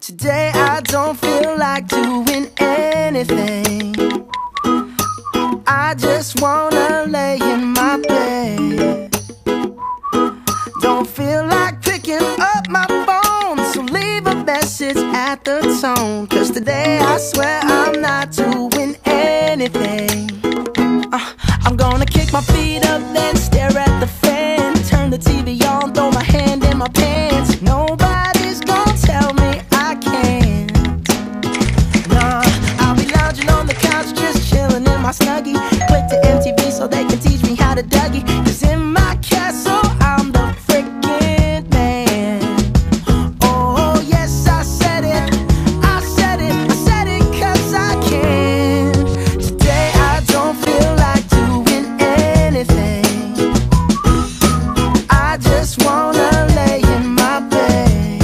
Today I don't feel like doing anything. I just wanna lay in my bed. Don't feel like picking up my phone, so leave a message at the tone. 'Cause today I swear I'm not doing anything. I'm gonna kick my feet up, then stare at the fan. Turn the TV on, throw my hand in my pants. Nobody's gonna tell me I can't. Nah, I'll be lounging on the couch, just chilling in my Snuggie. Click to MTV so they can teach me how to Dougie. 'Cause in my castle, I'm the freaking man. Oh, yes, I said it. I said it. I said it 'cause I can. Today I don't feel like doing anything. I just wanna lay in my bed.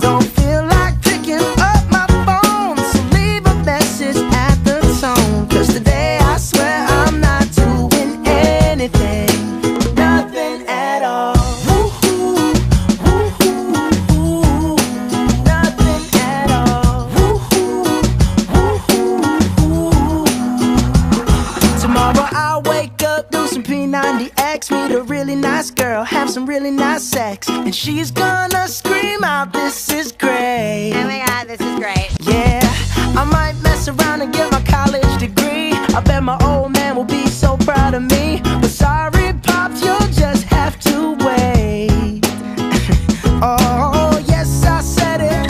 Don't feel like picking up my phone, so leave a message at the tone. 'Cause today I swear I'm not doing anything. Nothing at all. Woo-hoo, woo-hoo, woo. Nothing at all. Woo-hoo, woo-hoo, woo. Tomorrow I'll wake up, do some P90X, meet a really nice girl, have some really nice sex, and she's gonna scream out, "This is great." Oh my god, this is great. Yeah, I might mess around and get my college degree. I bet my old man will be so proud of me. But sorry, Pops, you'll just have to wait. Oh, yes, I said it.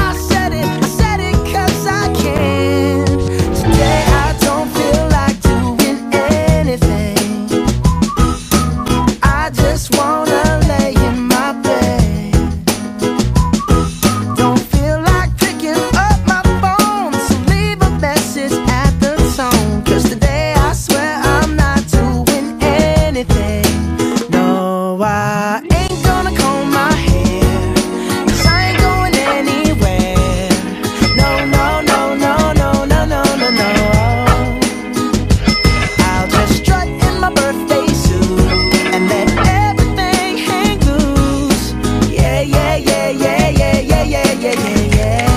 I said it. I said it 'cause I can. Today I don't feel like doing anything. I just wanna lay in my bed. Don't feel like picking up my phone, so leave a message at the tone. 'Cause today I swear I'm not doing anything. No, I ain't gonna comb my hair, 'cause I ain't going anywhere. No, no, no, no, no, no, no, no, no. I'll just strut in my birthday suit and let everything hang loose. Yeah, yeah, yeah, yeah, yeah, yeah, yeah, yeah, yeah, yeah.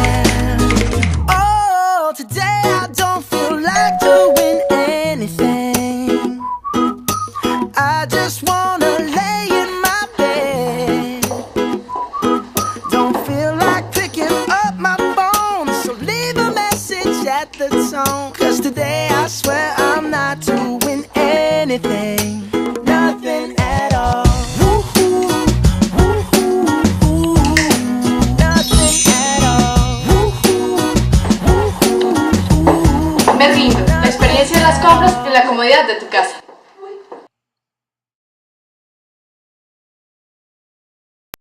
Oh, today I don't feel like doing anything. I just wanna lay in my bed. Don't feel like picking up my phone, so leave a message at the tone. 'Cause today I swear I'm not doing anything. Nothing at all. Woo-hoo, woo-hoo, woo. Nothing at all. Woo-hoo, woo-hoo, woo. Merlindo, la experiencia de las compras en la comodidad de tu casa.